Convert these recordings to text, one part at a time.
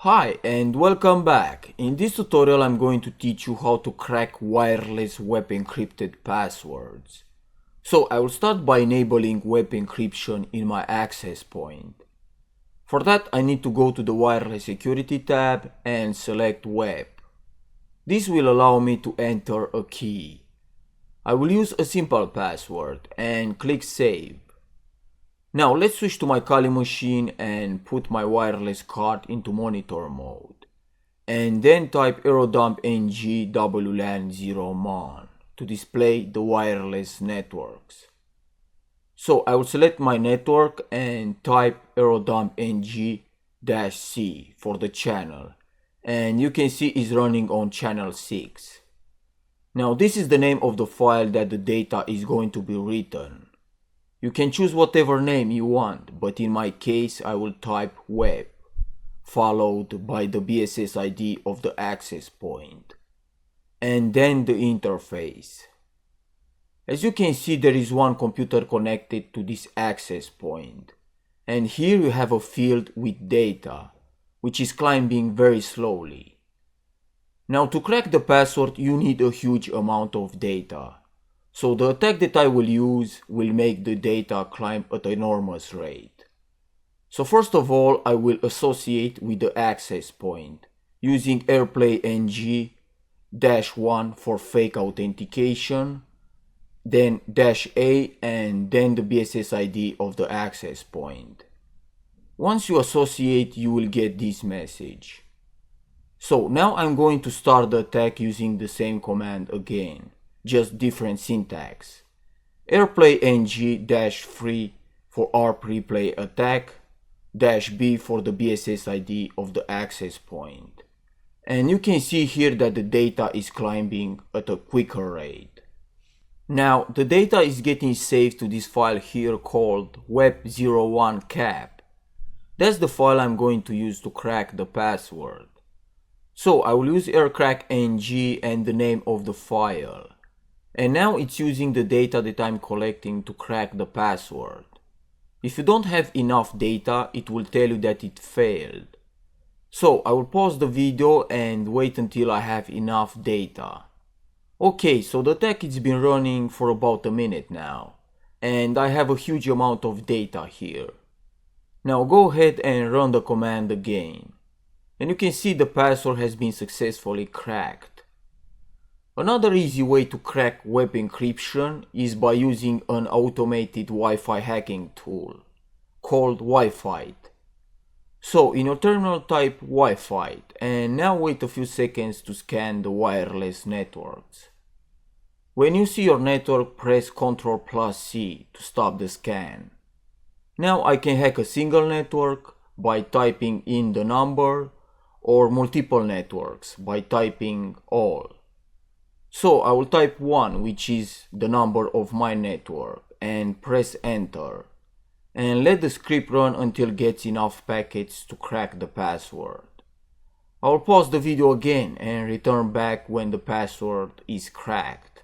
Hi and welcome back. In this tutorial I'm going to teach you how to crack wireless web encrypted passwords. So I will start by enabling web encryption in my access point. For that I need to go to the wireless security tab and select web. This will allow me to enter a key. I will use a simple password and click save. Now let's switch to my Kali machine and put my wireless card into monitor mode. And then type aerodump ng wlan 0 mon to display the wireless networks. So I will select my network and type aerodump ng-c for the channel. And you can see it's running on channel 6. Now this is the name of the file that the data is going to be written. You can choose whatever name you want, but in my case I will type web, followed by the BSS ID of the access point, and then the interface. As you can see, there is one computer connected to this access point, and here you have a field with data, which is climbing very slowly. Now to crack the password you need a huge amount of data. So the attack that I will use will make the data climb at an enormous rate. So first of all, I will associate with the access point using airplay ng-1 for fake authentication, then -a and then the BSS ID of the access point. Once you associate, you will get this message. So now I'm going to start the attack using the same command again. Just different syntax. Airplay ng-3 for ARP replay attack, -b for the BSS ID of the access point. And you can see here that the data is climbing at a quicker rate. Now the data is getting saved to this file here called web01cap. That's the file I'm going to use to crack the password. So I will use aircrack ng and the name of the file. And now it's using the data that I'm collecting to crack the password. If you don't have enough data, it will tell you that it failed. So I will pause the video and wait until I have enough data. Okay, so the attack has been running for about a minute now, and I have a huge amount of data here. Now go ahead and run the command again, and you can see the password has been successfully cracked. Another easy way to crack web encryption is by using an automated Wi-Fi hacking tool called Wi-Fi. So in your terminal type Wi-Fi and now wait a few seconds to scan the wireless networks. When you see your network, press Ctrl+C to stop the scan. Now I can hack a single network by typing in the number or multiple networks by typing all. So I will type 1, which is the number of my network, and press enter. And let the script run until it gets enough packets to crack the password. I will pause the video again and return back when the password is cracked.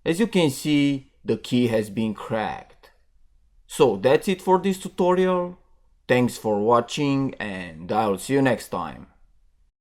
As you can see, the key has been cracked. So that's it for this tutorial. Thanks for watching and I'll see you next time.